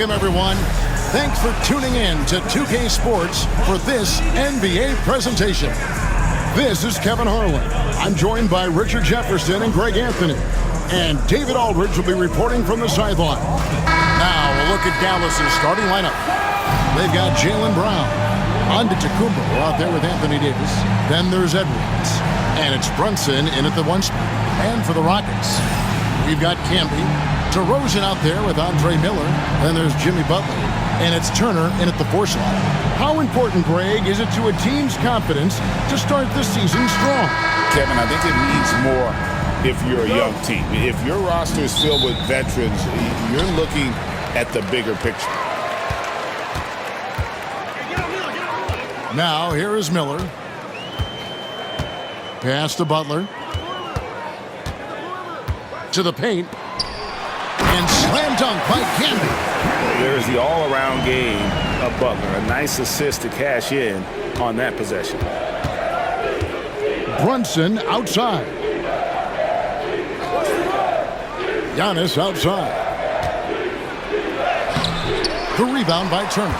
Welcome, everyone. Thanks for tuning in to 2K Sports for this NBA presentation. This is Kevin Harlan. I'm joined by Richard Jefferson and Greg Anthony. And David Aldridge will be reporting from the sideline. Now, we'll look at Dallas's starting lineup. They've got Jaylen Brown, Antetokounmpo out there with Anthony Davis. Then there's Edwards. And it's Brunson in at the 1 spot. And for the Rockets, we've got Camby, DeRozan out there with Andre Miller. Then there's Jimmy Butler. And it's Turner in at the 4 slot. How important, Greg, is it to a team's confidence to start the season strong? Kevin, I think it means more if you're a young team. If your roster is filled with veterans, you're looking at the bigger picture. Now, here is Miller. Pass to Butler. To the paint. And slam dunk by Camby. There's the all-around game of Butler. A nice assist to cash in on that possession. Brunson outside. Giannis outside. The rebound by Turner.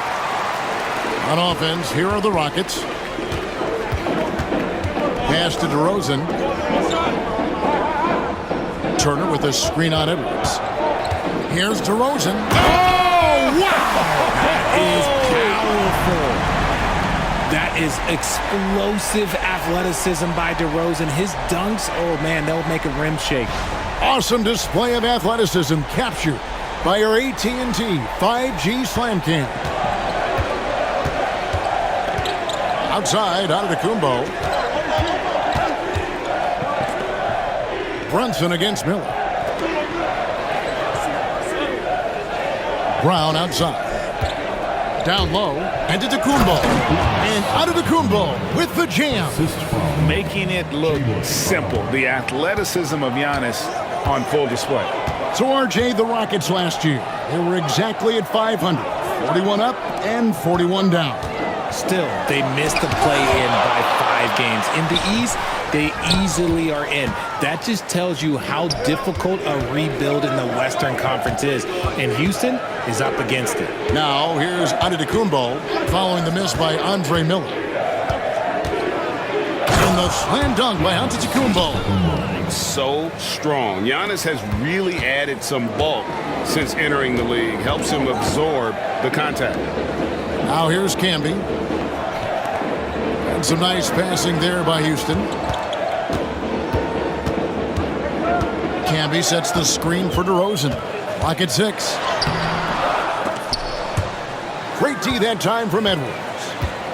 On offense, here are the Rockets. Pass to DeRozan. Turner with a screen on Edwards. Here's DeRozan. Oh, wow! That is powerful. That is explosive athleticism by DeRozan. His dunks, oh man, they'll make a rim shake. Awesome display of athleticism captured by our AT&T 5G Slam Cam. Outside, Antetokounmpo. Brunson against Miller. Brown outside. Down low, Antetokounmpo. And Antetokounmpo with the jam. Making it look simple. The athleticism of Giannis on full display. So, RJ, the Rockets last year, they were exactly at 500. 41 up and 41 down. Still, they missed the play-in by 5 games. In the East, they easily are in. That just tells you how difficult a rebuild in the Western Conference is. And Houston is up against it. Now, here's Antetokounmpo following the miss by Andre Miller. And the slam dunk by Antetokounmpo. So strong. Giannis has really added some bulk since entering the league. Helps him absorb the contact. Now here's Camby. And some nice passing there by Houston. Camby sets the screen for DeRozan. Lock at 6. Great D that time from Edwards.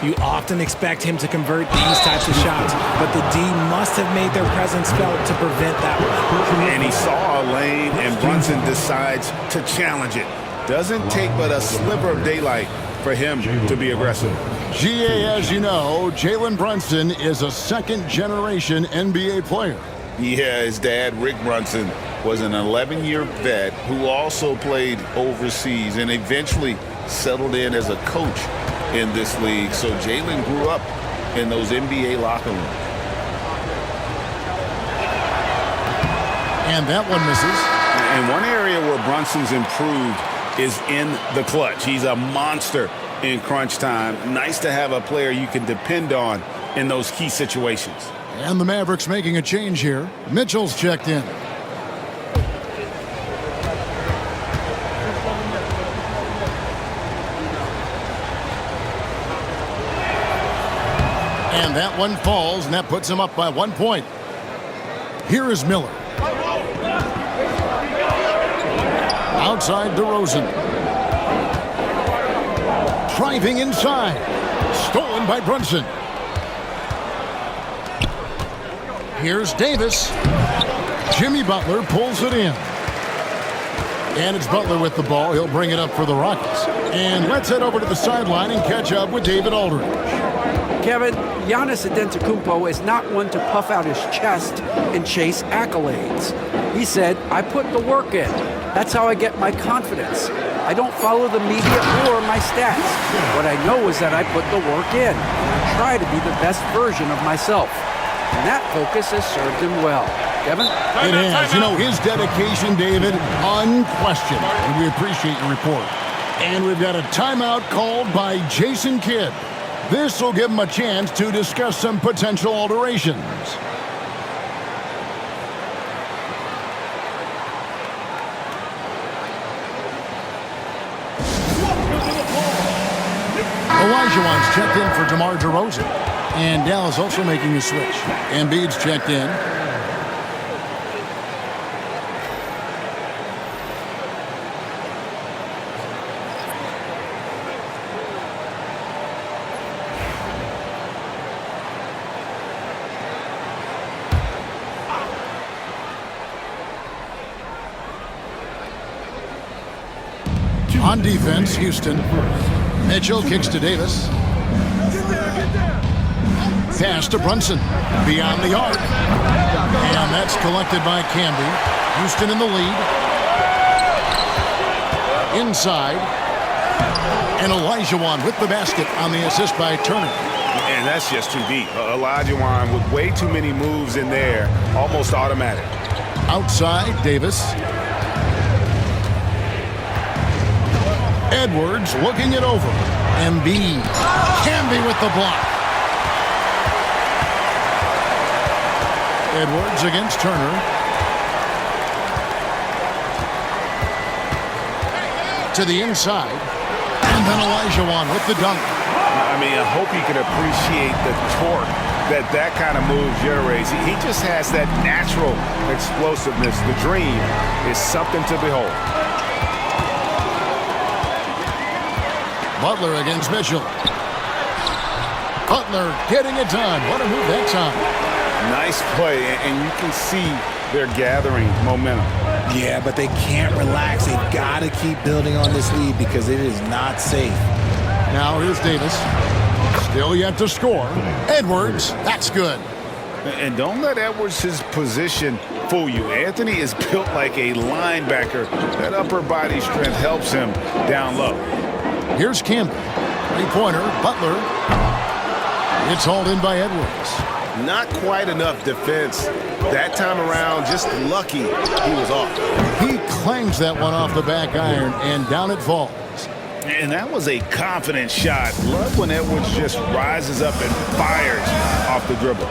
You often expect him to convert these types of shots, but the D must have made their presence felt to prevent that one. And he saw a lane, and Brunson decides to challenge it. Doesn't take but a sliver of daylight for him to be aggressive. GA, as you know, Jalen Brunson is a second-generation NBA player. Yeah, his dad, Rick Brunson, was an 11-year vet who also played overseas and eventually settled in as a coach in this league. So Jalen grew up in those NBA locker rooms. And that one misses. And one area where Brunson's improved is in the clutch. He's a monster in crunch time. Nice to have a player you can depend on in those key situations. And the Mavericks making a change here. Mitchell's checked in. And that one falls, and that puts him up by 1 point. Here is Miller. Outside DeRozan. Driving inside. Stolen by Brunson. Here's Davis. Jimmy Butler pulls it in. And it's Butler with the ball. He'll bring it up for the Rockets. And let's head over to the sideline and catch up with David Aldridge. Kevin, Giannis Antetokounmpo is not one to puff out his chest and chase accolades. He said, I put the work in. That's how I get my confidence. I don't follow the media or my stats. What I know is that I put the work in. I try to be the best version of myself. And that focus has served him well. Kevin? It has. You know, his dedication, David, unquestioned. And we appreciate your report. And we've got a timeout called by Jason Kidd. This will give him a chance to discuss some potential alterations. Olajuwon's checked in for DeMar DeRozan. And Dallas also making a switch. Embiid's checked in. On defense, Houston. Mitchell kicks to Davis. Pass to Brunson. Beyond the arc. And that's collected by Camby. Houston in the lead. Inside. And Olajuwon with the basket on the assist by Turner. And that's just too deep. Olajuwon with way too many moves in there. Almost automatic. Outside, Davis. Edwards looking it over. Embiid. Camby with the block. Edwards against Turner. To the inside. And then Olajuwon with the dunk. I mean, I hope he can appreciate the torque that kind of move generates. He just has that natural explosiveness. The dream is something to behold. Butler against Mitchell. Butler getting it done. What a move that time. Nice play, and you can see they're gathering momentum. Yeah, but they can't relax. They've got to keep building on this lead because it is not safe. Now here's Davis. Still yet to score. Edwards, that's good. And don't let Edwards' position fool you. Anthony is built like a linebacker. That upper body strength helps him down low. Here's Campbell. Three-pointer, Butler. It's hauled in by Edwards. Not quite enough defense. That time around, just lucky he was off. He clangs that one off the back iron, and down it falls. And that was a confident shot. Love when Edwards just rises up and fires off the dribble.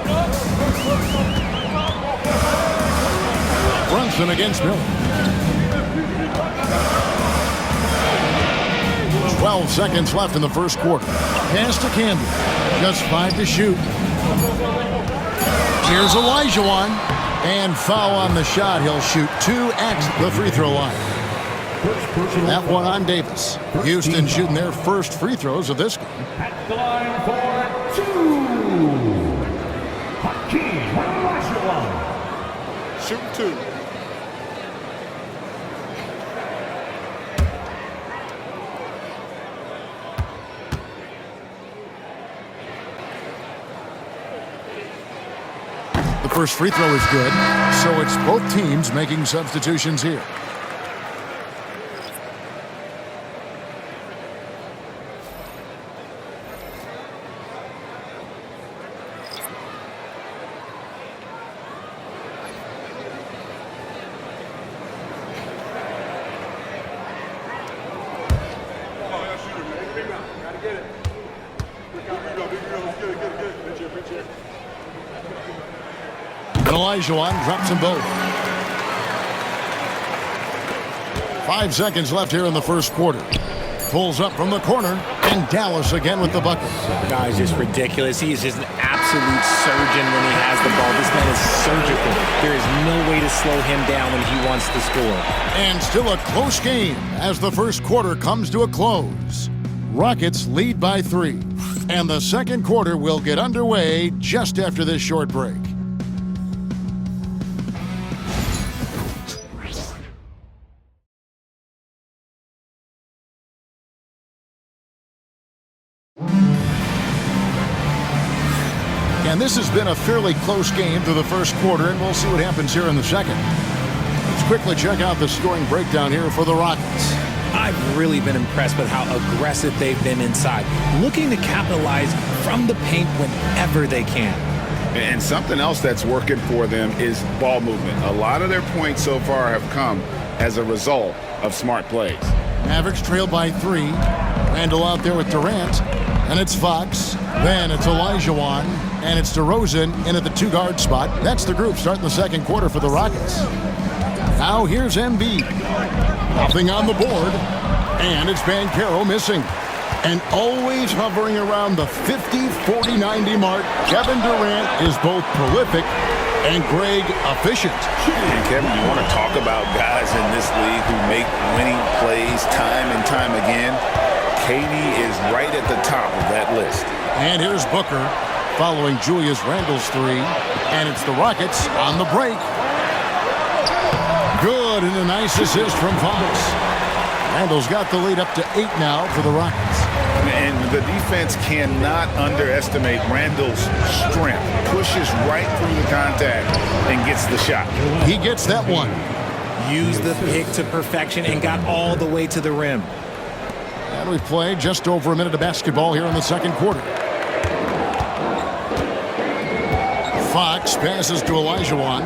Brunson against Miller. 12 seconds left in the first quarter. Pass to Camby. Just 5 to shoot. Here's Olajuwon. And foul on the shot. He'll shoot 2 at the free throw line. That one on Davis. Houston shooting their first free throws of this game. At the line for 2. Hakeem Olajuwon. Shoot 2. The first free throw is good, so it's both teams making substitutions here. Olajuwon drops them both. 5 seconds left here in the first quarter. Pulls up from the corner, and Dallas again with the bucket. Guys, just ridiculous. He is just an absolute surgeon when he has the ball. This man is surgical. There is no way to slow him down when he wants to score. And still a close game as the first quarter comes to a close. Rockets lead by 3. And the second quarter will get underway just after this short break. And this has been a fairly close game through the first quarter, and we'll see what happens here in the second. Let's quickly check out the scoring breakdown here for the Rockets. I've really been impressed with how aggressive they've been inside, looking to capitalize from the paint whenever they can. And something else that's working for them is ball movement. A lot of their points so far have come as a result of smart plays. Mavericks trail by 3. Randall out there with Durant. And it's Fox. Then it's Olajuwon. And it's DeRozan in at the 2-guard spot. That's the group starting the second quarter for the Rockets. Now here's Embiid. Nothing on the board. And it's Banchero missing. And always hovering around the 50, 40, 90 mark, Kevin Durant is both prolific and Greg efficient. And Kevin, you want to talk about guys in this league who make winning plays time and time again? KD is right at the top of that list. And here's Booker following Julius Randle's 3. And it's the Rockets on the break. Good, and a nice assist from Fox. Randle's got the lead up to 8 now for the Rockets. And the defense cannot underestimate Randle's strength. Pushes right through the contact and gets the shot. He gets that one. Used the pick to perfection and got all the way to the rim. And we play just over a minute of basketball here in the second quarter. Fox passes to Olajuwon.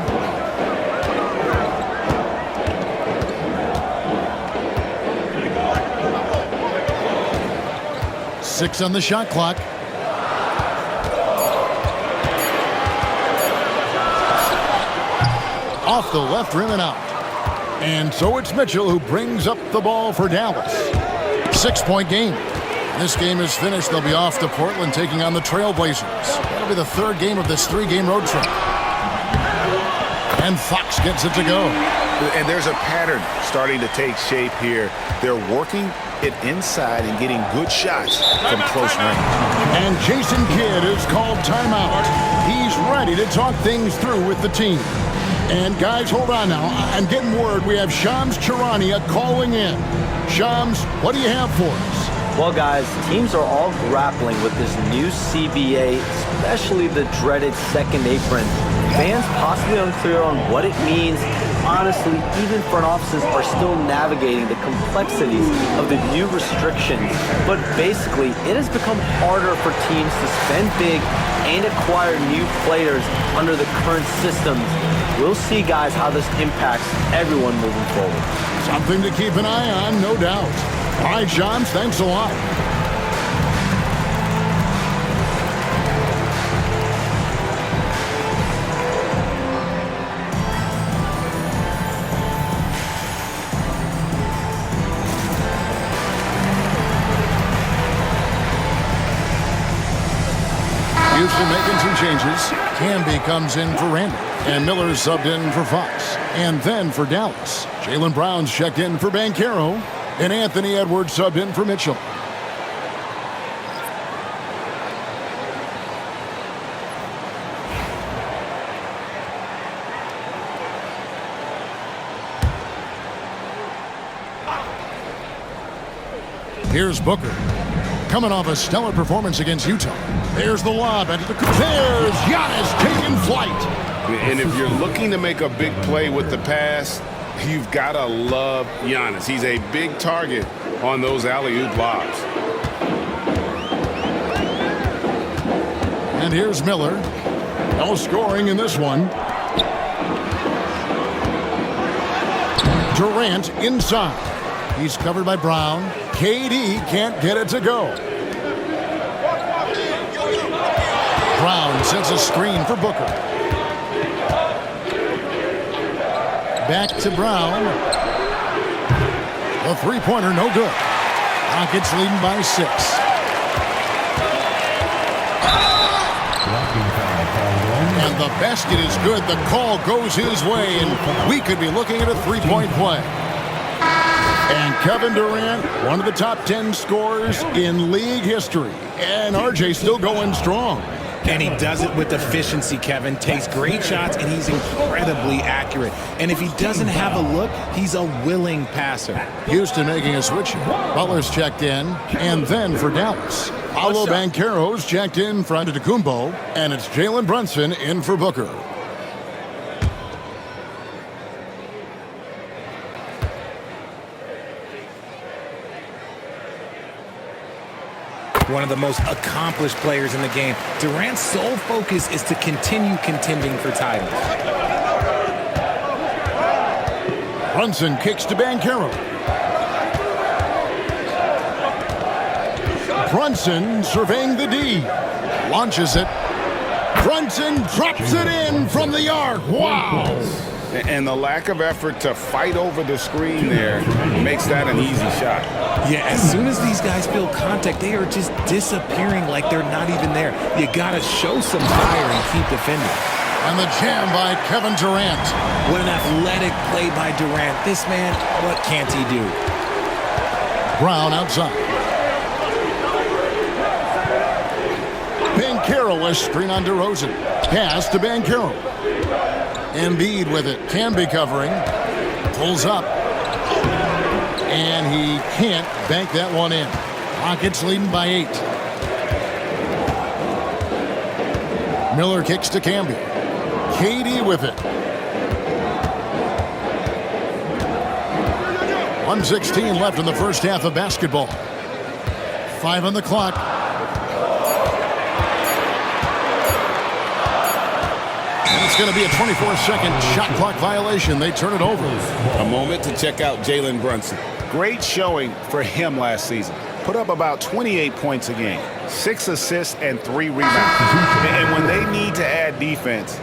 6 on the shot clock. Off the left rim and out. And so it's Mitchell who brings up the ball for Dallas. 6-point game. This game is finished. They'll be off to Portland taking on the Trailblazers. That'll be the 3rd game of this 3-game road trip. And Fox gets it to go. And there's a pattern starting to take shape here. They're working it inside and getting good shots from close range. And Jason Kidd is called timeout. He's ready to talk things through with the team. And guys, hold on now. I'm getting word we have Shams Charania calling in. Shams, what do you have for us? Well, guys, teams are all grappling with this new CBA, especially the dreaded second apron. Fans possibly unclear on what it means. Honestly, even front offices are still navigating the complexities of the new restrictions. But basically, it has become harder for teams to spend big and acquire new players under the current systems. We'll see, guys, how this impacts everyone moving forward. Something to keep an eye on, no doubt. All right, Shams, thanks a lot. Houston making some changes. Camby comes in for Randall. And Miller's subbed in for Fox. And then for Dallas, Jaylen Brown's checked in for Banchero. And Anthony Edwards subbed in for Mitchell. Here's Booker. Coming off a stellar performance against Utah. There's the lob. There's Giannis taking flight. And if you're looking to make a big play with the pass, you've got to love Giannis. He's a big target on those alley-oop lobs. And here's Miller. No scoring in this one. Durant inside. He's covered by Brown. KD can't get it to go. Brown sets a screen for Booker. Back to Brown. The three-pointer, no good. Rockets leading by 6. And the basket is good. The call goes his way, and we could be looking at a three-point play. And Kevin Durant, one of the top 10 scorers in league history. And RJ still going strong. And he does it with efficiency, Kevin. Takes great shots, and he's incredibly accurate. And if he doesn't have a look, he's a willing passer. Houston making a switch here. Butler's checked in. And then for Dallas, Paolo Banchero's checked in for Antetokounmpo. And it's Jalen Brunson in for Booker. One of the most accomplished players in the game. Durant's sole focus is to continue contending for titles. Brunson kicks to Banchero. Brunson surveying the D. Launches it. Brunson drops it in from the arc. Wow. And the lack of effort to fight over the screen there makes that an easy shot. Yeah, as soon as these guys feel contact, they are just disappearing like they're not even there. You got to show some fire and keep defending. And the jam by Kevin Durant. What an athletic play by Durant. This man, what can't he do? Brown outside. Banchero, a screen on DeRozan. Pass to Banchero. Embiid with it. Can be covering. Pulls up. And he can't bank that one in. Rockets leading by 8. Miller kicks to Camby. KD with it. 1:16 left in the first half of basketball. 5 on the clock. And it's going to be a 24-second shot clock violation. They turn it over. A moment to check out Jalen Brunson. Great showing for him last season. Put up about 28 points a game, 6 assists and 3 rebounds. And when they need to add defense,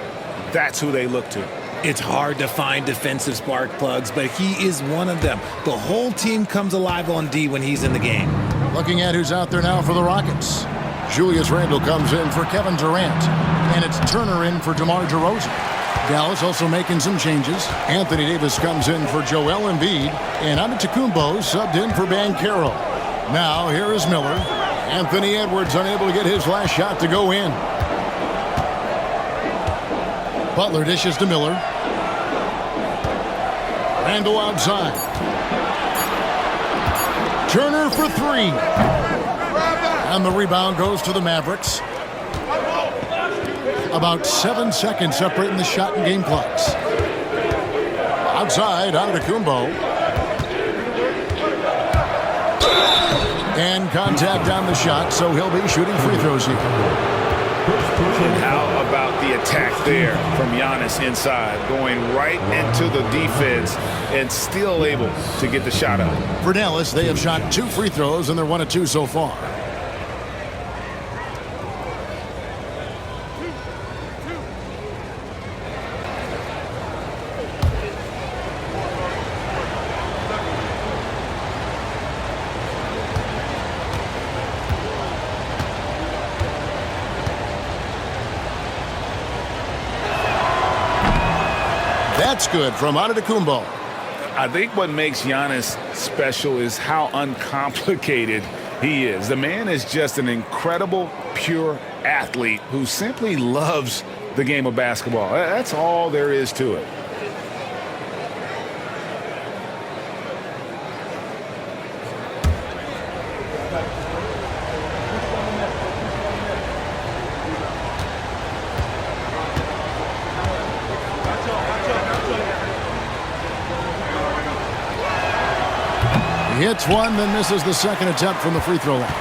that's who they look to. It's hard to find defensive spark plugs, but he is one of them. The whole team comes alive on D when he's in the game. Looking at who's out there now for the Rockets. Julius Randle comes in for Kevin Durant. And it's Turner in for DeMar DeRozan. Dallas also making some changes. Anthony Davis comes in for Joel Embiid. And Antetokounmpo subbed in for Banchero. Now here is Miller. Anthony Edwards unable to get his last shot to go in. Butler dishes to Miller. Randle outside. Turner for 3. And the rebound goes to the Mavericks. About 7 seconds separating the shot and game clocks. Outside, Antetokounmpo. And contact on the shot, so he'll be shooting free throws here. How about the attack there from Giannis inside, going right into the defense and still able to get the shot up. For Dallas, they have shot 2 free throws, and they're 1 of 2 so far. That's good from Antetokounmpo. I think what makes Giannis special is how uncomplicated he is. The man is just an incredible, pure athlete who simply loves the game of basketball. That's all there is to it. He hits one, then misses the second attempt from the free throw line.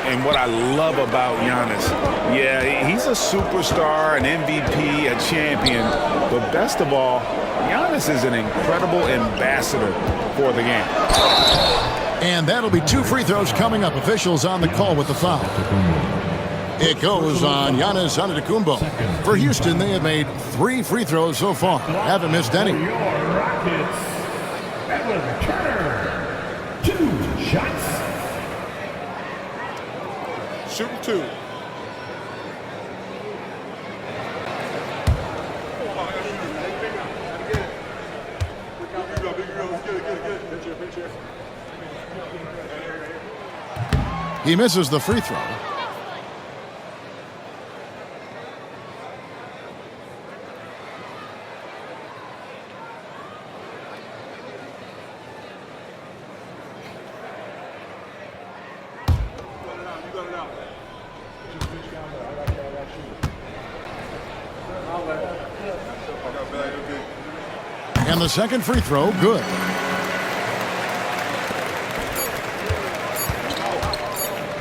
And what I love about Giannis, yeah, he's a superstar, an MVP, a champion, but best of all, Giannis is an incredible ambassador for the game. And that'll be 2 free throws coming up. Officials on the call with the foul. It goes on Giannis Antetokounmpo. For Houston, they have made 3 free throws so far. Haven't missed any. Your Rockets, Edwin Turner, 2 shots. Shooting 2. He misses the free throw. And the second free throw, good.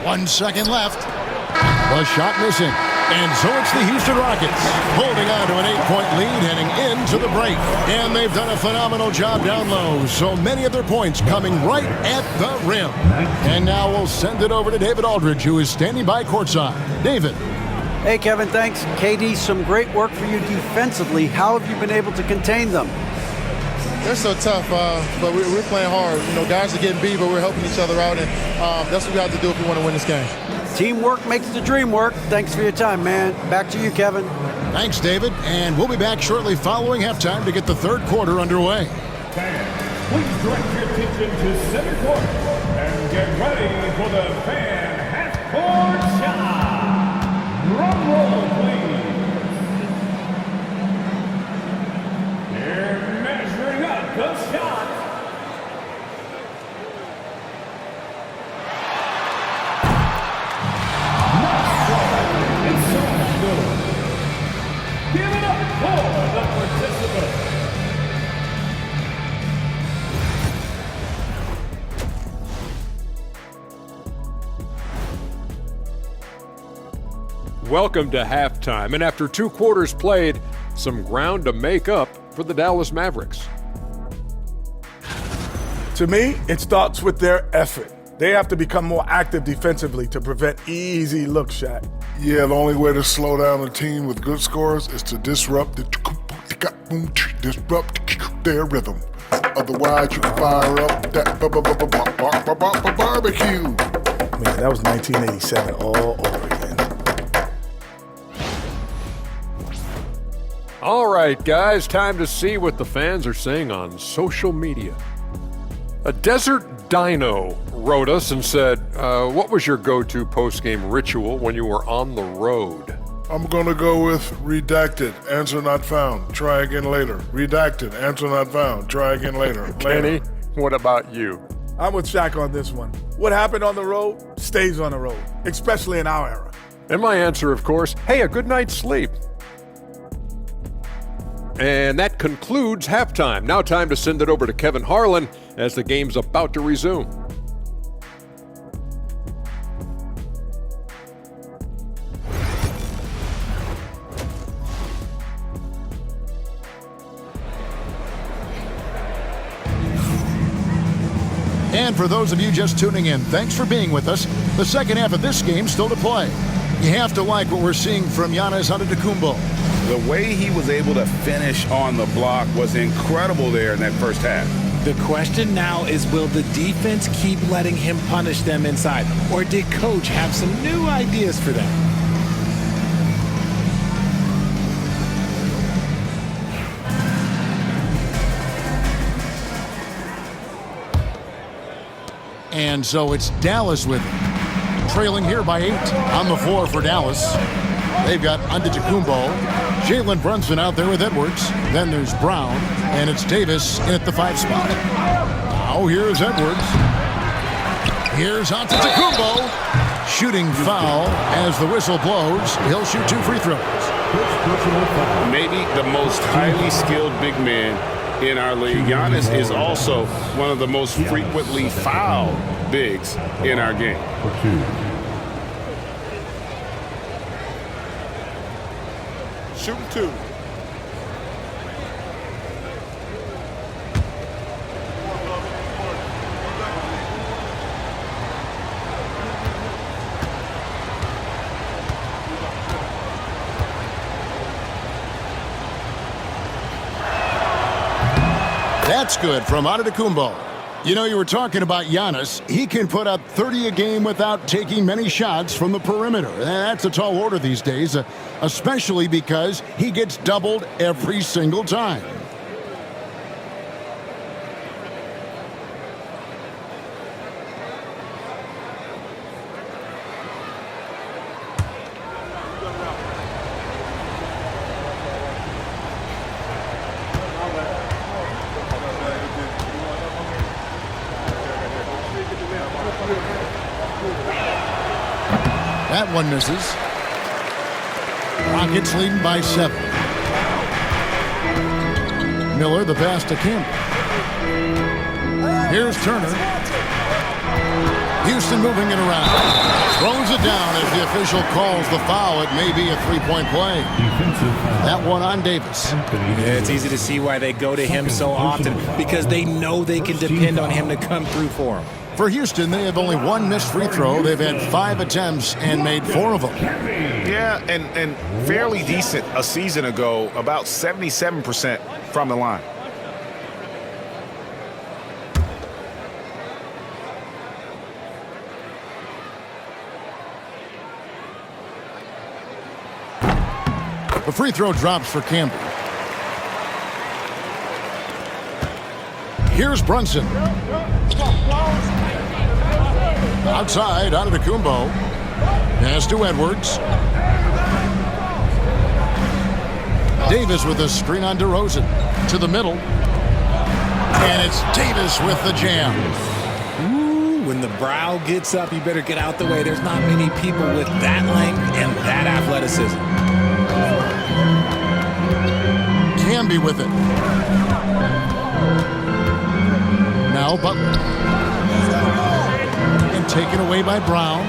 One second left. The shot missing. And so it's the Houston Rockets holding on to an 8-point lead heading into the break. And they've done a phenomenal job down low. So many of their points coming right at the rim. And now we'll send it over to David Aldridge, who is standing by courtside. David. Hey, Kevin, thanks. KD, some great work for you defensively. How have you been able to contain them? They're so tough, but we're playing hard. You know, guys are getting beat, but we're helping each other out, and that's what we have to do if we want to win this game. Teamwork makes the dream work. Thanks for your time, man. Back to you, Kevin. Thanks, David. And we'll be back shortly following halftime to get the third quarter underway. Fans, please direct your attention to center court and get ready for the fan half-court shot. Drum roll, please. They're measuring up the shot. Give it up for the participants. Welcome to halftime, and after 2 quarters played, some ground to make up for the Dallas Mavericks. To me, it starts with their effort. They have to become more active defensively to prevent easy look shot. Yeah, the only way to slow down a team with good scores is to disrupt their rhythm. Otherwise, you can fire up that barbecue. Man, that was 1987 all over again. All right, guys, time to see what the fans are saying on social media. A Desert Dino wrote us and said, what was your go-to post-game ritual when you were on the road? I'm going to go with redacted, answer not found, try again later. Redacted, answer not found, try again later. Kenny, what about you? I'm with Shaq on this one. What happened on the road stays on the road, especially in our era. And my answer, of course, hey, a good night's sleep. And that concludes halftime. Now time to send it over to Kevin Harlan as the game's about to resume. And for those of you just tuning in, thanks for being with us. The second half of this game still to play. You have to like what we're seeing from Giannis Antetokounmpo. The way he was able to finish on the block was incredible there in that first half. The question now is, will the defense keep letting him punish them inside? Or did Coach have some new ideas for them? And so it's Dallas with it. Trailing here by 8 on the floor for Dallas. They've got Antetokounmpo, Jalen Brunson out there with Edwards. Then there's Brown, and it's Davis in at the 5 spot. Now here's Edwards. Here's Antetokounmpo. Shooting foul as the whistle blows. He'll shoot 2 free throws. Maybe the most highly skilled big man in our league. Giannis is also one of the most frequently fouled bigs in our game. Shooting 2. That's good from Antetokounmpo. You know, you were talking about Giannis. He can put up 30 a game without taking many shots from the perimeter. That's a tall order these days, especially because he gets doubled every single time. That one misses. Rockets leading by 7. Miller, the pass to Campbell. Here's Turner. Houston moving it around. Throws it down as the official calls the foul. It may be a three-point play. That one on Davis. Yeah, it's easy to see why they go to him so often, because they know they can depend on him to come through for them. For Houston, they have only one missed free throw. They've had 5 attempts and made 4 of them. Yeah, and fairly decent a season ago, about 77% from the line. The free throw drops for Campbell. Here's Brunson. Outside, Antetokounmpo. Pass to Edwards. Davis with a screen on DeRozan. To the middle. And it's Davis with the jam. Ooh, when the brow gets up, you better get out the way. There's not many people with that length and that athleticism. Camby with it. Now Butler. And taken away by Brown.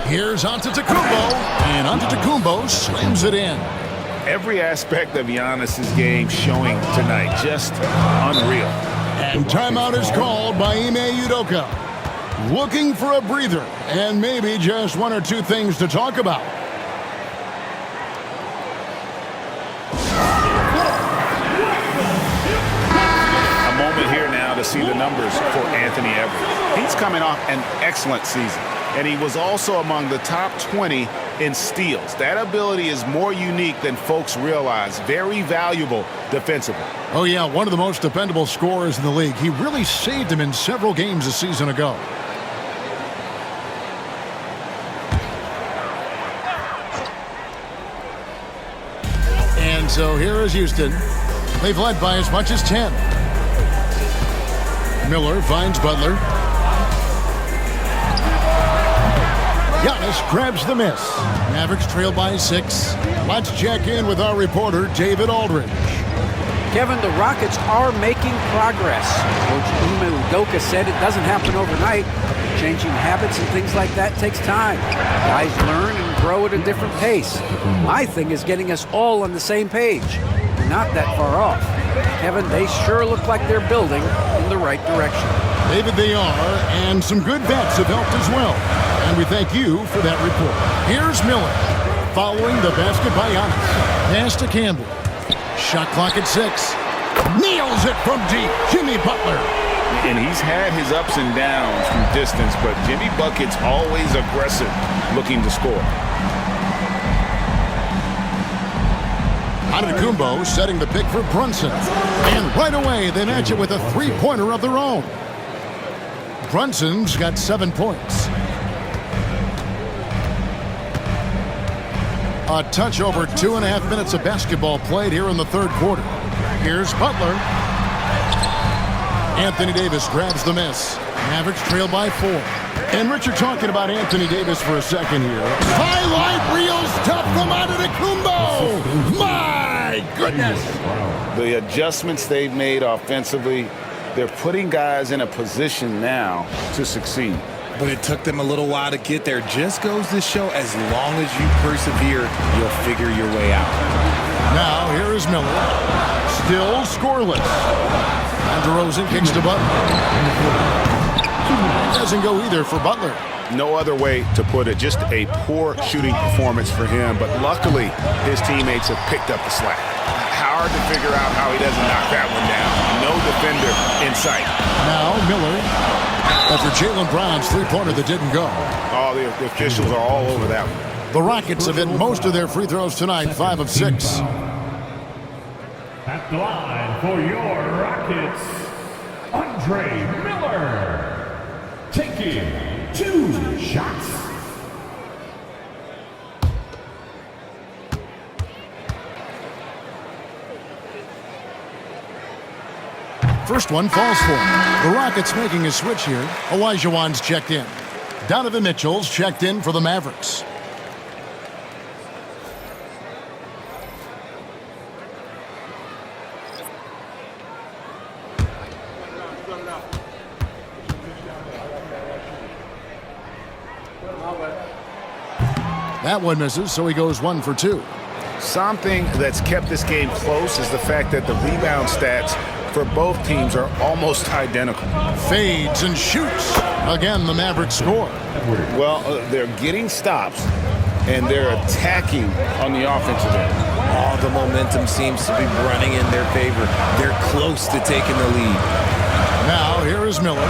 Here's Antetokounmpo. And Antetokounmpo slams it in. Every aspect of Giannis's game showing tonight. Just unreal. And timeout is called by Ime Udoka. Looking for a breather and maybe just 1 or 2 things to talk about. A moment here now to see the numbers for Anthony Edwards. He's coming off an excellent season, and he was also among the top 20 in steals. That ability is more unique than folks realize. Very valuable defensively. Oh, yeah, one of the most dependable scorers in the league. He really saved him in several games a season ago. And so here is Houston. They've led by as much as 10. Miller finds Butler. Giannis grabs the miss. Mavericks trail by 6. Let's check in with our reporter, David Aldridge. Kevin, the Rockets are making progress. Coach Ime Udoka said it doesn't happen overnight. Changing habits and things like that takes time. Guys learn and grow at a different pace. My thing is getting us all on the same page. We're not that far off. Kevin, they sure look like they're building in the right direction. David, they are, and some good bets have helped as well. And we thank you for that report. Here's Miller, following the basket by Giannis. Pass to Campbell. Shot clock at 6. Nails it from deep. Jimmy Butler. And he's had his ups and downs from distance, but Jimmy Bucket's always aggressive, looking to score. Antetokounmpo setting the pick for Brunson. And right away, they match it with a three-pointer of their own. Brunson's got 7 points. A touch over 2.5 minutes of basketball played here in the third quarter. Here's Butler. Anthony Davis grabs the miss. Mavericks trail by 4. And Richard, talking about Anthony Davis for a second here. Highlight reels tough from Antetokounmpo. My goodness. The adjustments they've made offensively, they're putting guys in a position now to succeed. But it took them a little while to get there. Just goes to show, as long as you persevere, you'll figure your way out. Now, here is Miller. Still scoreless. And DeRozan kicks to Butler. Doesn't go either for Butler. No other way to put it. Just a poor shooting performance for him. But luckily, his teammates have picked up the slack. Hard to figure out how he doesn't knock that one down. No defender in sight. Now, Miller. After Jaylen Brown's three-pointer that didn't go. Oh, the officials are all over that one. The Rockets have hit most of their free throws tonight, 5 of 6. At the line for your Rockets, Andre Miller. Taking 2 shots. First one falls for him. The Rockets making a switch here. Olajuwon's checked in. Donovan Mitchell's checked in for the Mavericks. That one misses, so he goes 1 for 2. Something that's kept this game close is the fact that the rebound stats for both teams are almost identical. Fades and shoots. Again, the Mavericks score. Well, they're getting stops, and they're attacking on the offensive end. All the momentum seems to be running in their favor. They're close to taking the lead. Now, here is Miller.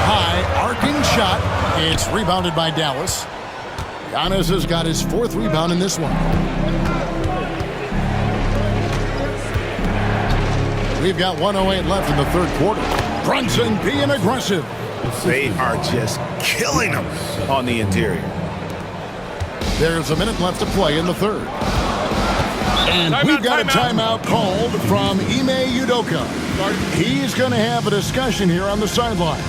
High, arcing shot. It's rebounded by Dallas. Giannis has got his 4th rebound in this one. We've got 1:08 left in the 3rd quarter. Brunson being aggressive. They are just killing them on the interior. There's a minute left to play in the 3rd. And we've got a timeout called from Ime Udoka. He's going to have a discussion here on the sideline.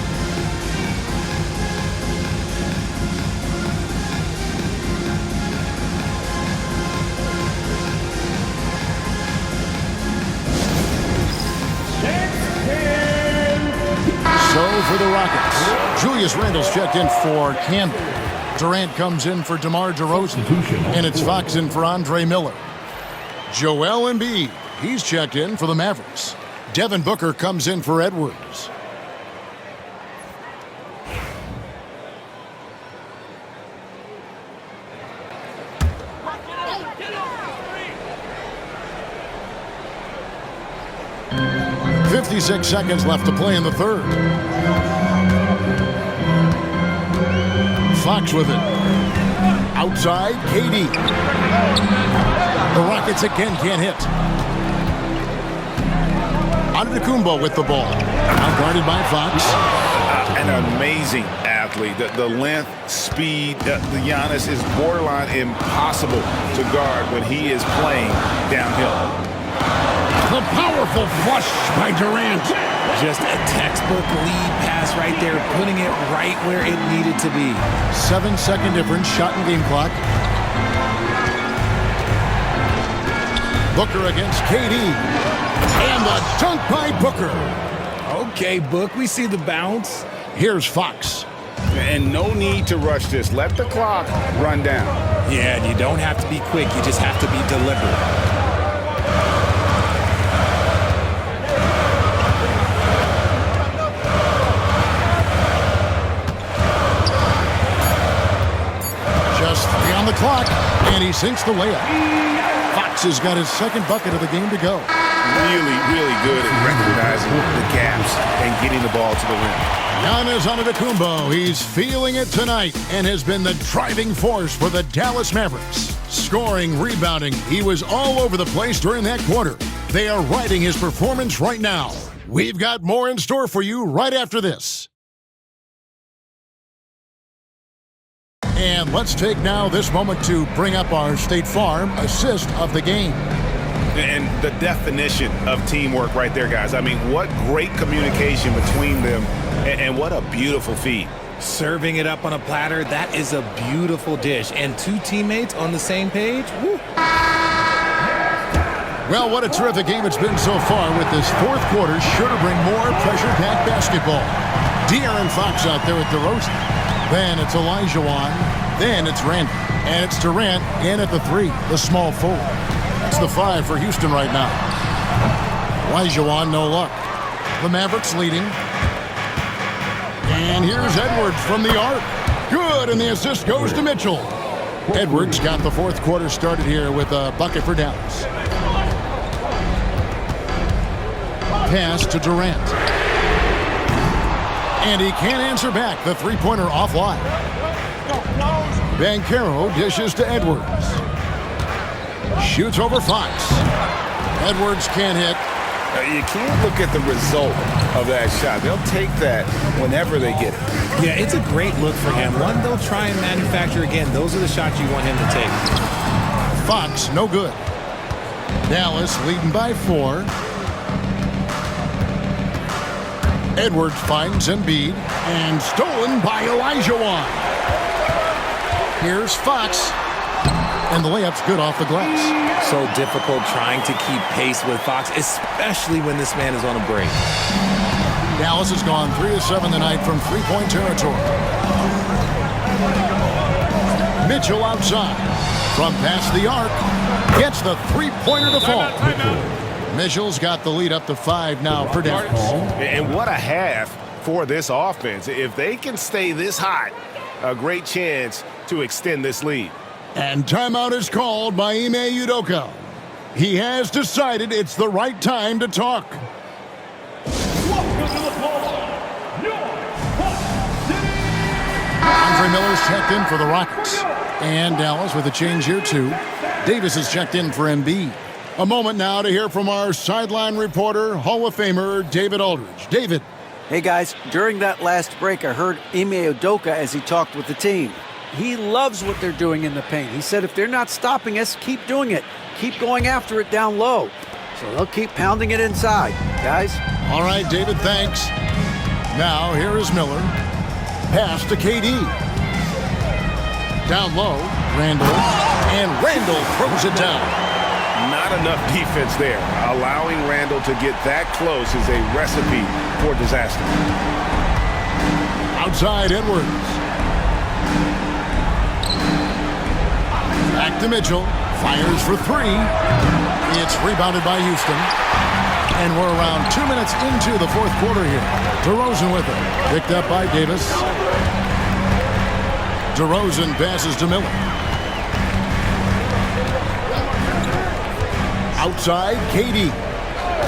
So for the Rockets, Julius Randle's checked in for Campbell. Durant comes in for DeMar DeRozan. And it's Fox in for Andre Miller. Joel Embiid, he's checked in for the Mavericks. Devin Booker comes in for Edwards. .56 seconds left to play in the 3rd. Fox with it. Outside, KD. The Rockets again can't hit. Antetokounmpo with the ball. Now guarded by Fox. An amazing athlete. The length, speed, the Giannis is borderline impossible to guard when he is playing downhill. The powerful flush by Durant. Just a textbook lead pass right there, putting it right where it needed to be. 7-second difference, shot and game clock. Booker against KD. And the dunk by Booker. Okay, Book, we see the bounce. Here's Fox. And no need to rush this. Let the clock run down. Yeah, and you don't have to be quick. You just have to be deliberate. On the clock, and he sinks the layup. Fox has got his 2nd bucket of the game to go. Really, really good at recognizing the gaps and getting the ball to the rim. Giannis Antetokounmpo, he's feeling it tonight and has been the driving force for the Dallas Mavericks. Scoring, rebounding, he was all over the place during that quarter. They are riding his performance right now. We've got more in store for you right after this. And let's take now this moment to bring up our State Farm assist of the game. And the definition of teamwork right there, guys. I mean, what great communication between them, and what a beautiful feed. Serving it up on a platter, that is a beautiful dish. And 2 teammates on the same page, woo. Well, what a terrific game it's been so far, with this 4th quarter sure to bring more pressure-packed basketball. De'Aaron Fox out there with DeRozan. Then it's Olajuwon. Then it's Randle. And it's Durant in at the 3, the small forward. It's the 5 for Houston right now. Olajuwon, no luck. The Mavericks leading. And here's Edwards from the arc. Good, and the assist goes to Mitchell. Edwards got the 4th quarter started here with a bucket for Dallas. Pass to Durant. And he can't answer back. The 3-pointer offline. Banchero dishes to Edwards. Shoots over Fox. Edwards can't hit. You can't look at the result of that shot. They'll take that whenever they get it. Yeah, it's a great look for him. One they'll try and manufacture again. Those are the shots you want him to take. Fox, no good. Dallas leading by 4. Edwards finds Embiid, and stolen by Olajuwon. Here's Fox, and the layup's good off the glass. So difficult trying to keep pace with Fox, especially when this man is on a break. Dallas has gone 3 of 7 tonight from 3-point territory. Mitchell outside. From past the arc, gets the three-pointer to fall. Mitchell's got the lead up to 5 now for Dallas. And what a half for this offense. If they can stay this hot, a great chance to extend this lead. And timeout is called by Ime Udoka. He has decided it's the right time to talk. Andre Miller's checked in for the Rockets. And Dallas with a change here too. Davis is checked in for Embiid. A moment now to hear from our sideline reporter, Hall of Famer David Aldridge. David. Hey guys, during that last break, I heard Ime Udoka as he talked with the team. He loves what they're doing in the paint. He said if they're not stopping us, keep doing it. Keep going after it down low. So they'll keep pounding it inside, guys. All right, David, thanks. Now, here is Miller. Pass to KD. Down low, Randall. And Randall throws it down. Not enough defense there. Allowing Randall to get that close is a recipe for disaster. Outside Edwards. Back to Mitchell. Fires for 3. It's rebounded by Houston. And we're around 2 minutes into the fourth quarter here. DeRozan with it. Picked up by Davis. DeRozan passes to Miller. Outside, KD.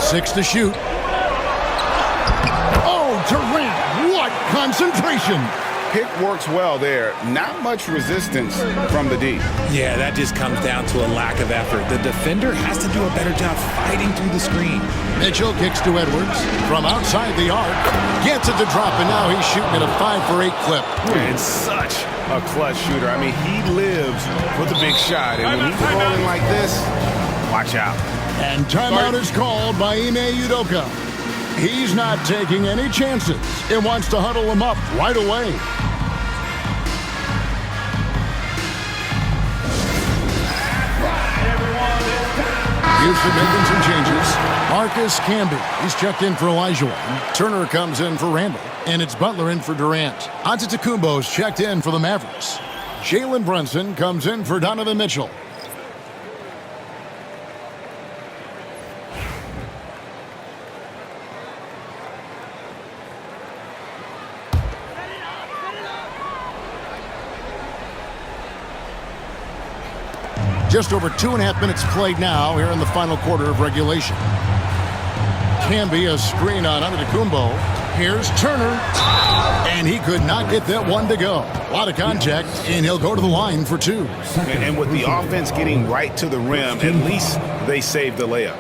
6 to shoot. Oh, Durant, what concentration! Pick works well there. Not much resistance from the D. Yeah, that just comes down to a lack of effort. The defender has to do a better job fighting through the screen. Mitchell kicks to Edwards from outside the arc. Gets it to drop, and now he's shooting at a 5-for-8 clip. And such a clutch shooter. I mean, he lives for the big shot. And when he's rolling like this, watch out. And timeout is called by Ime Udoka. He's not taking any chances. It wants to huddle him up right away. Houston making some changes. Marcus Camby, he's checked in for Olajuwon. Turner comes in for Randall. And it's Butler in for Durant. Antetokounmpo's checked in for the Mavericks. Jalen Brunson comes in for Donovan Mitchell. Just over 2.5 minutes played now here in the final quarter of regulation. Camby a screen on Antetokounmpo. Here's Turner. And he could not get that one to go. A lot of contact, and he'll go to the line for 2. And with the offense getting right to the rim, at least they saved the layup.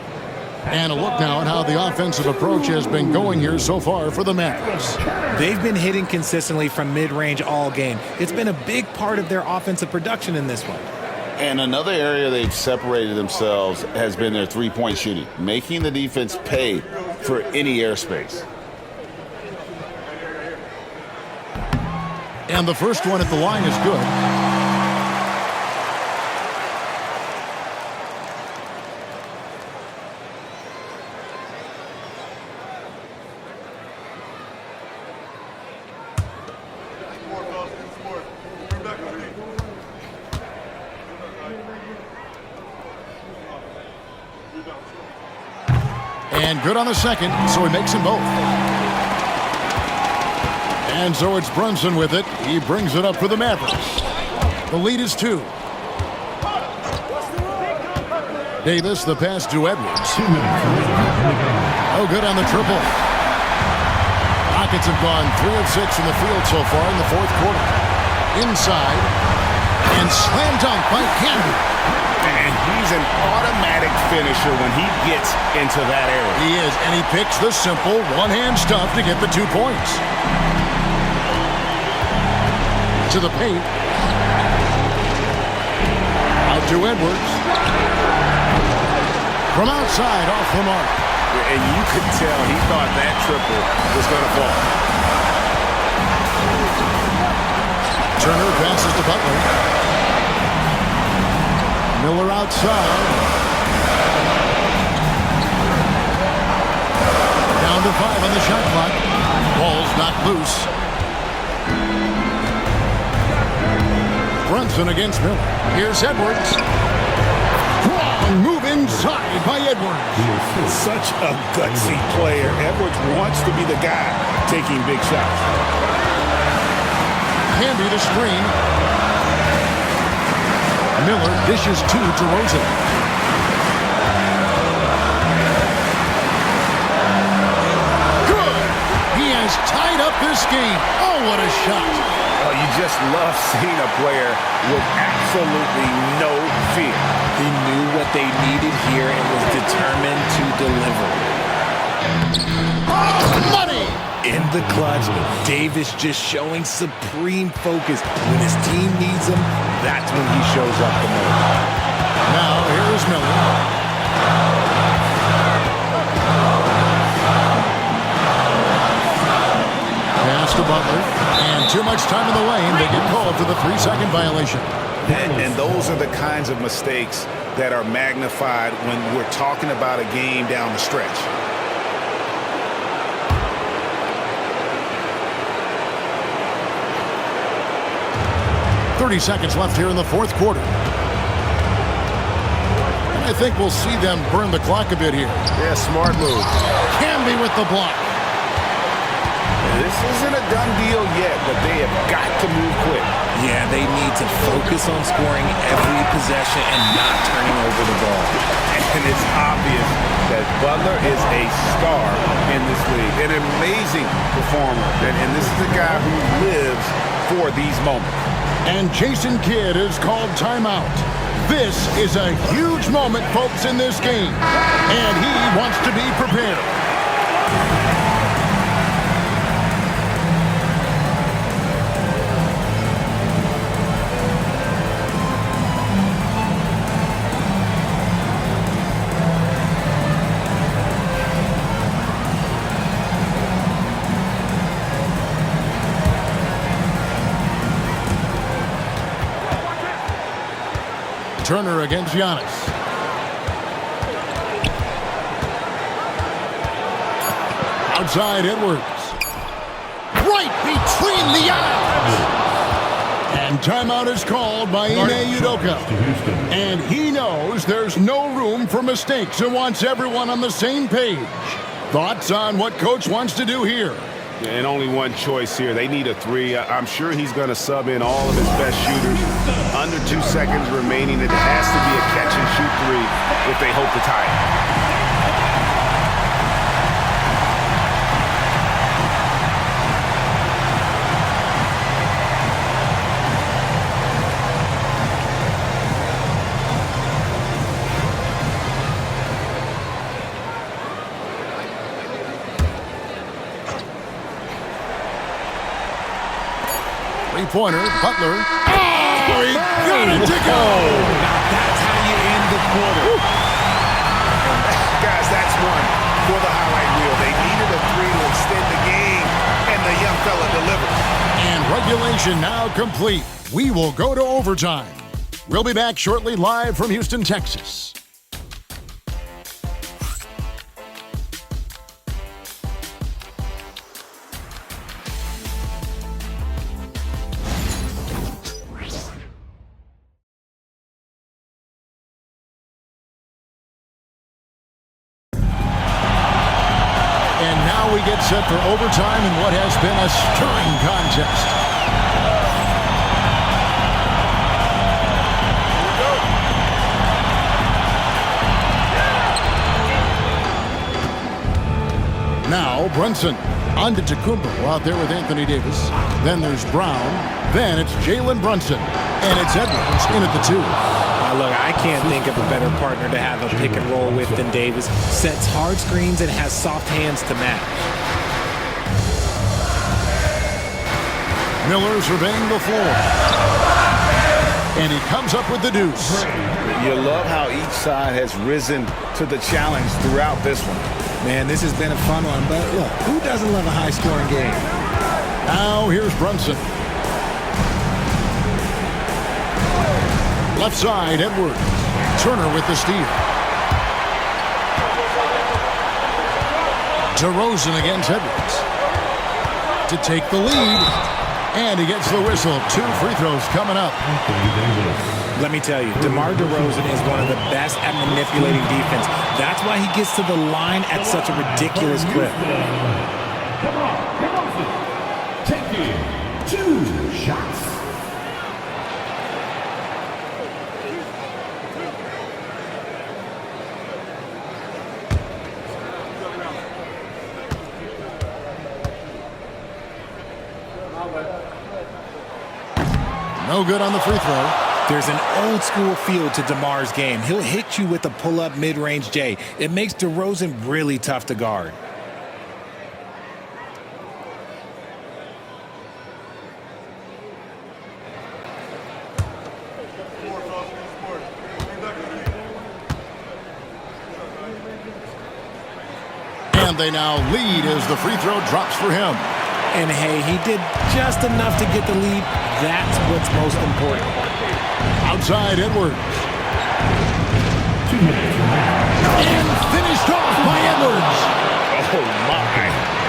And a look now at how the offensive approach has been going here so far for the Mavericks. They've been hitting consistently from mid-range all game. It's been a big part of their offensive production in this one. And another area they've separated themselves has been their three-point shooting, making the defense pay for any airspace. And the first one at the line is good. And good on the second, so he makes them both. And so it's Brunson with it. He brings it up for the Mavericks. The lead is 2. Davis, the pass to Edwards. Oh, good on the triple. Rockets have gone 3 of 6 in the field so far in the fourth quarter. Inside. And slam dunk by Camby. And he's an automatic finisher when he gets into that area. He is, and he picks the simple one-hand stuff to get the 2 points. To the paint. Out to Edwards. From outside, off the mark. And you could tell he thought that triple was going to fall. Turner passes to Butler. Miller outside. Down to 5 on the shot clock. Ball's knocked loose. Brunson against Miller. Here's Edwards. Strong move inside by Edwards. Such a gutsy player. Edwards wants to be the guy taking big shots. Hamby the screen. Miller dishes to DeRozan. Good. He has tied up this game. Oh, what a shot. Oh, you just love seeing a player with absolutely no fear. He knew what they needed here and was determined to deliver. Money. In the clutch, Davis just showing supreme focus. When his team needs him, that's when he shows up the most. Now here's Miller. Pass to Butler. And too much time in the lane. They get called for the 3-second violation. And those are the kinds of mistakes that are magnified when we're talking about a game down the stretch. Seconds left here in the fourth quarter. And I think we'll see them burn the clock a bit here. Yeah, smart move. Hamby with the block. This isn't a done deal yet, but they have got to move quick. Yeah, they need to focus on scoring every possession and not turning over the ball. And it's obvious that Butler is a star in this league, an amazing performer. And this is a guy who lives for these moments. And Jason Kidd is called timeout. This is a huge moment, folks, in this game. And he wants to be prepared. Turner against Giannis. Outside Edwards. Right between the eyes. And timeout is called by Ime Udoka. And he knows there's no room for mistakes and wants everyone on the same page. Thoughts on what coach wants to do here? And only one choice here. They need a three. I'm sure he's going to sub in all of his best shooters. Under 2 seconds remaining. It has to be a catch-and-shoot three if they hope to tie it. Three-pointer, Butler. Oh, he got it to go! That's how you end the quarter. Guys, that's one for the highlight reel. They needed a three to extend the game, and the young fella delivered. And regulation now complete. We will go to overtime. We'll be back shortly live from Houston, Texas. We get set for overtime in what has been a stirring contest. Now Brunson on to Tacumbo out there with Anthony Davis. Then there's Brown. Then it's Jalen Brunson. And it's Edwards in at the 2. Look, I can't think of a better partner to have a pick and roll with than Davis. Sets hard screens and has soft hands to match. Miller surveying the floor. And he comes up with the deuce. You love how each side has risen to the challenge throughout this one. Man, this has been a fun one, but look, who doesn't love a high-scoring game? Now here's Brunson. Left side, Edwards. Turner with the steal. DeRozan against Edwards. To take the lead. And he gets the whistle. 2 free throws coming up. Let me tell you, DeMar DeRozan is one of the best at manipulating defense. That's why he gets to the line at such a ridiculous clip. Taking 2 shots. No good on the free throw. There's an old school feel to DeMar's game. He'll hit you with a pull-up mid-range J. It makes DeRozan really tough to guard. And they now lead as the free throw drops for him. And hey, he did just enough to get the lead. That's what's most important. Outside Edwards. And finished off by Edwards. Oh, my.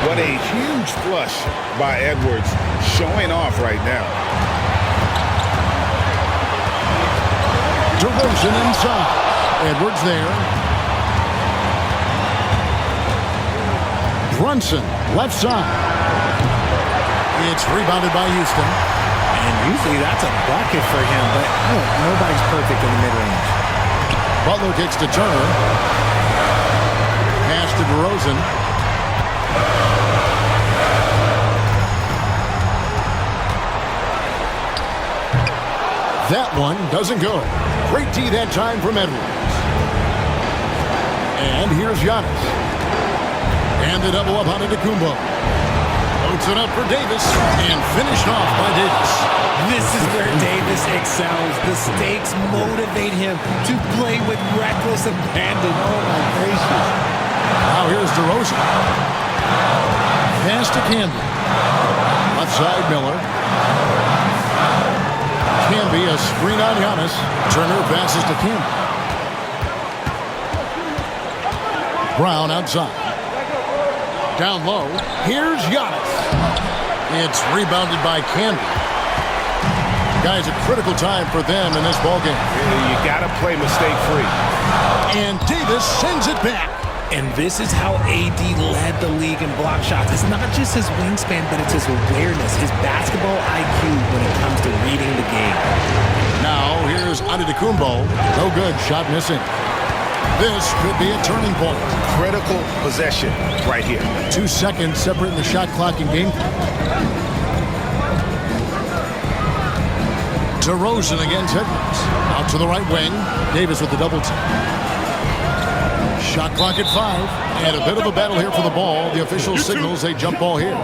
What a huge flush by Edwards, showing off right now. DeRozan inside. Edwards there. Brunson, left side. It's rebounded by Houston. And usually that's a bucket for him, but nobody's perfect in the mid-range. Butler kicks to Turner. Pass to DeRozan. That one doesn't go. Great D that time from Edwards. And here's Giannis. And the double up on Antetokounmpo. Loads it up for Davis and finished off by Davis. This is where Davis excels. The stakes motivate him to play with reckless abandon. Oh, my gracious. Now here's DeRozan. Pass to Canby. Left side, Miller. Canby, a screen on Giannis. Turner passes to Canby. Brown outside. Down low. Here's Giannis. It's rebounded by Canby. Guys, a critical time for them in this ballgame. You got to play mistake-free. And Davis sends it back. And this is how AD led the league in block shots. It's not just his wingspan, but it's his awareness, his basketball IQ when it comes to reading the game. Now, here's Antetokounmpo. No good. Shot missing. This could be a turning point. Critical possession right here. 2 seconds separating the shot clock and game clock. DeRozan against Edwards. Out to the right wing. Davis with the double team. Shot clock at 5. And a bit of a battle here for the ball. The official signals a jump ball here.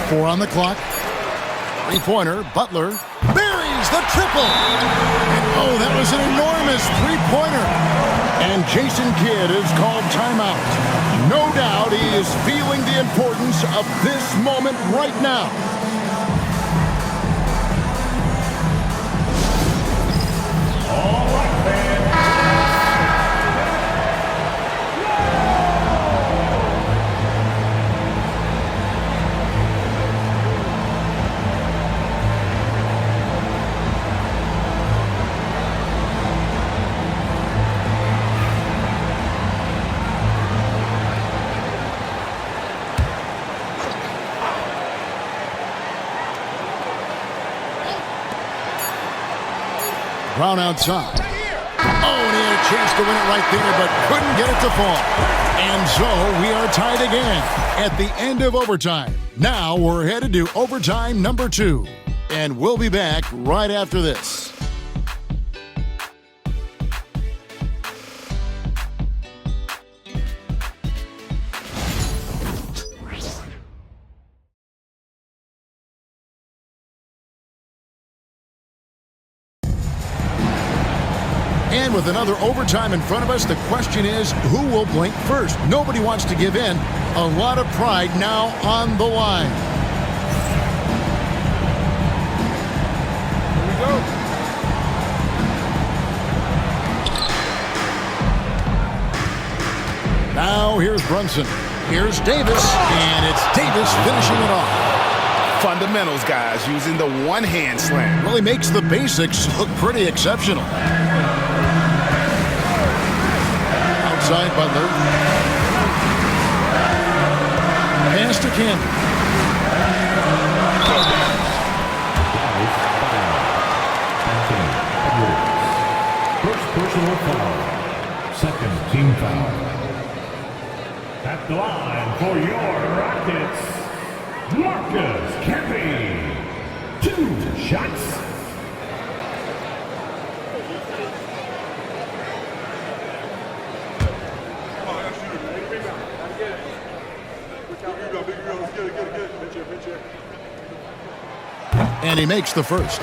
Four on the clock. Three-pointer. Butler buries the triple. And oh, that was an enormous three-pointer. And Jason Kidd is called timeout. No doubt he is feeling the importance of this moment right now. All right, man. Brown outside. Oh, and he had a chance to win it right there, but couldn't get it to fall. And so we are tied again at the end of overtime. Now we're headed to overtime number 2. And we'll be back right after this. And with another overtime in front of us, the question is, who will blink first? Nobody wants to give in. A lot of pride now on the line. Here we go. Now here's Brunson. Here's Davis, and it's Davis finishing it off. Fundamentals, guys, using the one-hand slam. Really makes the basics look pretty exceptional. Outside Butler. Pass to Cannon. First personal foul. Second team foul. At the line for your Rockets, Marcus Camby. 2 shots. And he makes the first.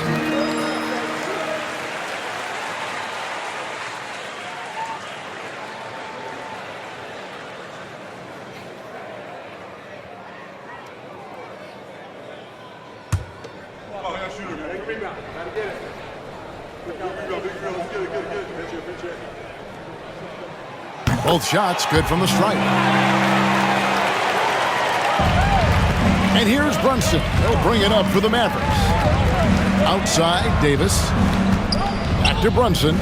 Both shots good from the stripe. And here's Brunson. He'll bring it up for the Mavericks. Outside, Davis. Back to Brunson.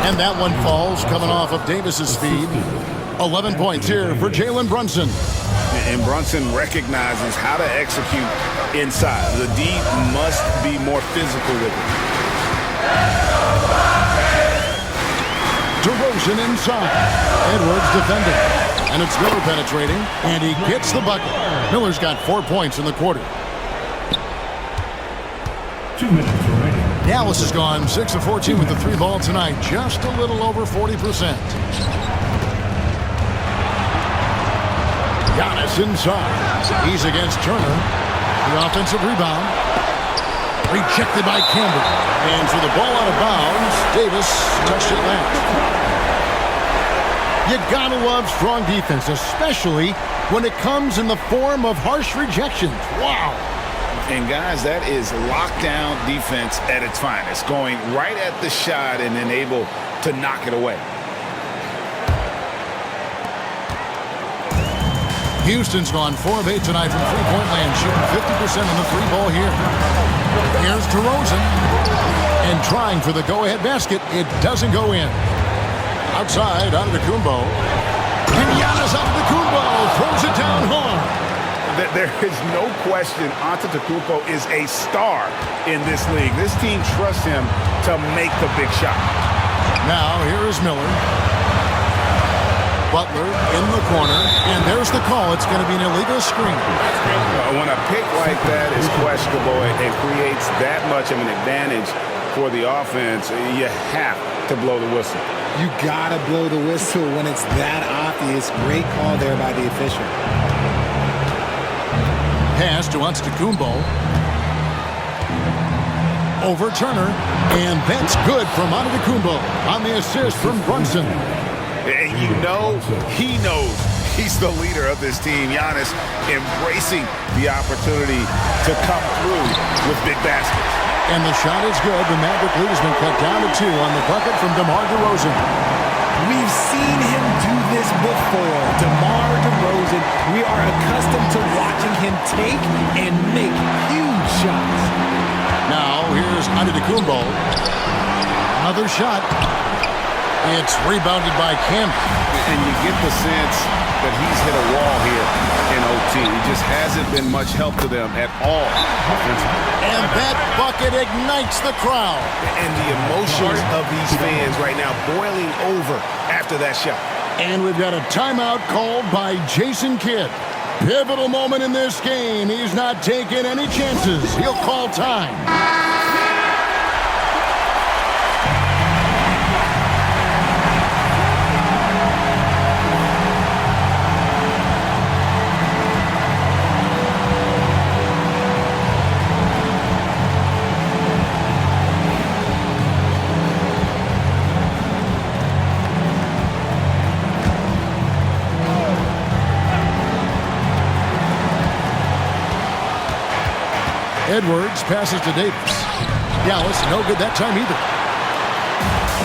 And that one falls, coming off of Davis's speed. 11 points here for Jalen Brunson. And Brunson recognizes how to execute inside. The D must be more physical with it. DeRozan inside. Edwards defending. And it's Miller penetrating. And he gets the bucket. Miller's got 4 points in the quarter. 2 minutes remaining. Dallas has gone 6 of 14 with the 3 ball tonight. Just a little over 40%. Giannis inside. He's against Turner. The offensive rebound. Rejected by Campbell. And for the ball out of bounds, Davis touched it last. You gotta love strong defense, especially when it comes in the form of harsh rejections. Wow. And guys, that is lockdown defense at its finest. Going right at the shot and then able to knock it away. Houston's gone 4 of 8 tonight from three-point land, shooting 50% on the 3 ball here. Here's DeRozan. And trying for the go-ahead basket. It doesn't go in. Outside, Antetokounmpo. And Giannis Antetokounmpo throws it down hard. There is no question Antetokounmpo is a star in this league. This team trusts him to make the big shot. Now, here is Miller. Butler in the corner, and there's the call. It's going to be an illegal screen. When a pick like that is questionable and creates that much of an advantage for the offense, you have to blow the whistle. You gotta blow the whistle when it's that obvious. Great call there by the official. Pass to Antetokounmpo. Over Turner, and that's good from Antetokounmpo on the assist from Brunson. And you know he knows he's the leader of this team. Giannis embracing the opportunity to come through with big baskets. And the shot is good. The Maverick lead has been cut down to 2 on the bucket from DeMar DeRozan. We've seen him do this before. DeMar DeRozan, we are accustomed to watching him take and make huge shots. Now, here's Antetokounmpo. Another shot. It's rebounded by Campbell. And you get the sense that he's hit a wall here in OT. He just hasn't been much help to them at all offensively. And that bucket ignites the crowd. And the emotions of these fans right now boiling over after that shot. And we've got a timeout called by Jason Kidd. Pivotal moment in this game. He's not taking any chances. He'll call time. Edwards passes to Davis. Dallas, no good that time either.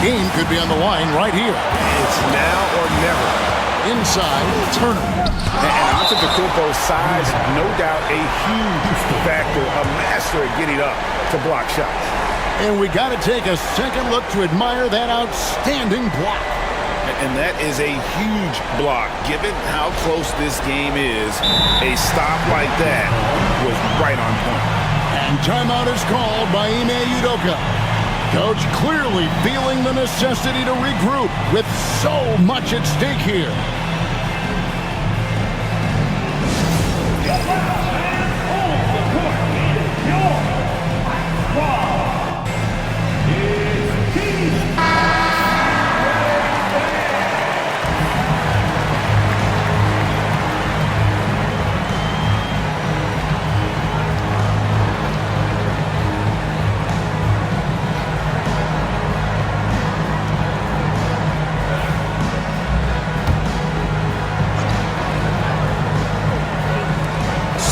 Game could be on the line right here. It's now or never. Inside, Turner. And Antetokounmpo's size, no doubt a huge factor, a master at getting up to block shots. And we got to take a second look to admire that outstanding block. And that is a huge block. Given how close this game is, a stop like that was right on point. And timeout is called by Ime Udoka. Coach clearly feeling the necessity to regroup with so much at stake here.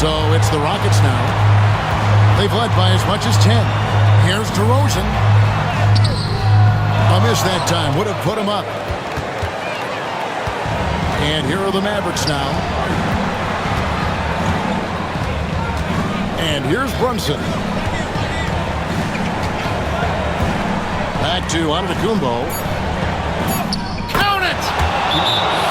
So it's the Rockets now. They've led by as much as 10. Here's DeRozan. A miss that time. Would have put him up. And here are the Mavericks now. And here's Brunson. Back to Antetokounmpo. Count it!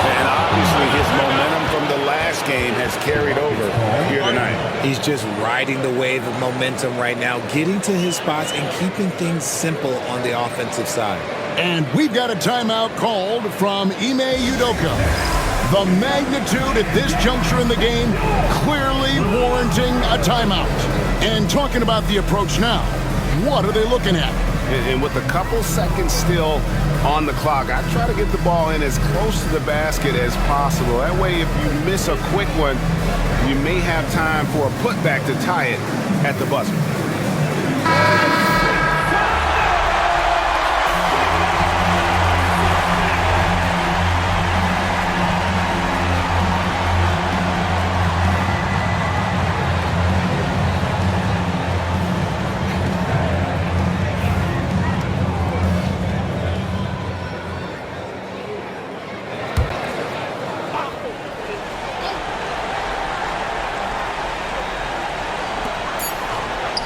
And obviously his momentum from the last game has carried over here tonight. He's just riding the wave of momentum right now, getting to his spots and keeping things simple on the offensive side. And we've got a timeout called from Ime Udoka. The magnitude at this juncture in the game clearly warranting a timeout. And talking about the approach now, what are they looking at? And with a couple seconds still on the clock, I try to get the ball in as close to the basket as possible. That way, if you miss a quick one, you may have time for a putback to tie it at the buzzer.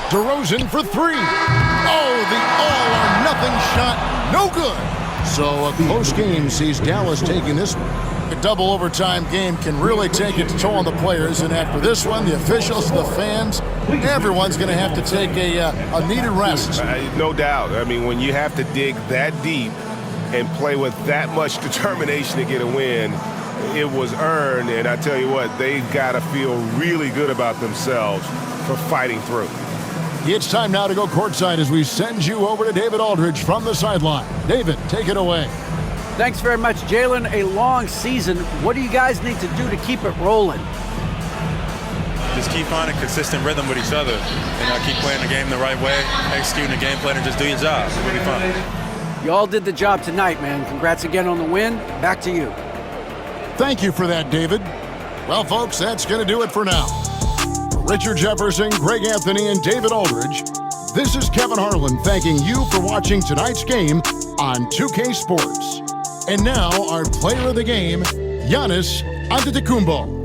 DeRozan for three. Oh, the all-or-nothing shot, no good. So a close game sees Dallas taking this. A double overtime game can really take its toll on the players, and after this one, the officials, the fans, everyone's going to have to take a needed rest. No doubt. I mean, when you have to dig that deep and play with that much determination to get a win, it was earned, and I tell you what, they've got to feel really good about themselves for fighting through. It's time now to go courtside as we send you over to David Aldridge from the sideline. David, take it away. Thanks very much, Jalen. A long season. What do you guys need to do to keep it rolling? Just keep finding consistent rhythm with each other. You know, keep playing the game the right way, executing the game plan, and just do your job. It'll be fun. You all did the job tonight, man. Congrats again on the win. Back to you. Thank you for that, David. Well, folks, that's going to do it for now. Richard Jefferson, Greg Anthony, and David Aldridge, this is Kevin Harlan thanking you for watching tonight's game on 2K Sports. And now, our player of the game, Giannis Antetokounmpo.